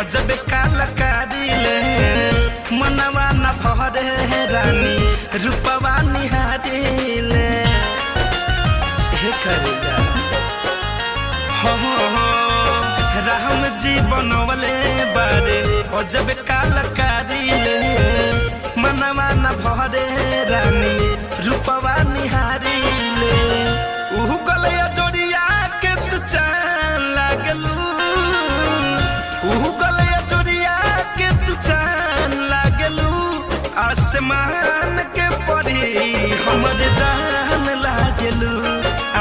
अजब कलाकारी ले मनवा न भरे रानी रूपवा निहारी ले हे करे जा राम जी बनवले बारे अजब कलाकारी ले मनवा न भरे रानी रूपवा निहारी ले उहु गले जोड़िया के तू चान लागलू उहु गले जोड़िया के तू चान लागलू आसमान के परी हमर जान लागलू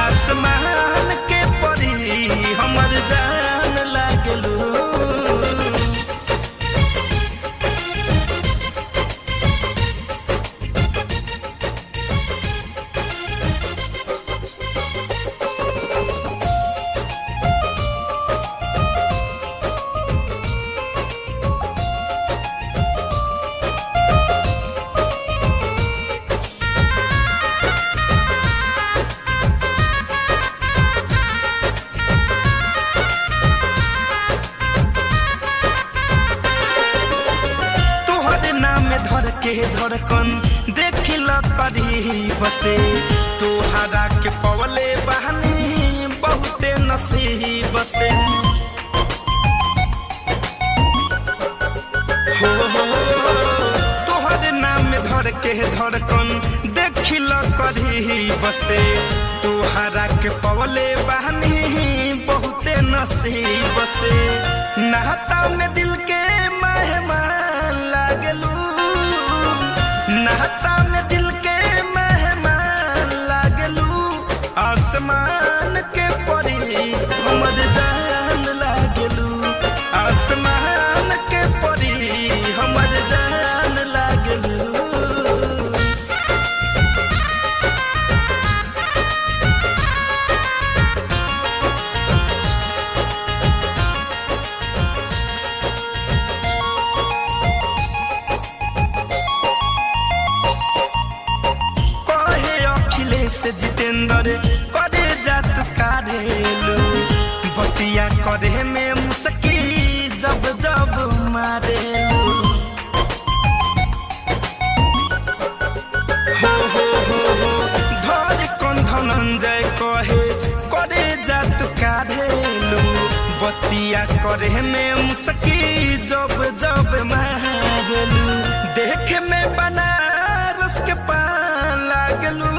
आसमान के परी हमर जान लागलू धर के धड़कन देखिल करी बसे तोहरा के पवले बहनी बहुते नसीब से हो तोहरे नाम धर के धड़कन देखिल करी बसे तोहरा के पवले बहनी बहुते नसीब से नहता में दिल के मेहमान लागलू नहता में दिल के मेहमान लागलू आसमान के परी हमर जान लागलू आसमान के परी हमर जान लागलू से जितेंद्र करे जात कारेलू बतिया करे में मुस्की जब जब मारेलू हो धर कौन धनंजय कहे करे जात कारेलू बतिया करे में मुस्की जब जब मारेलू देख में बनारस के पान लागलू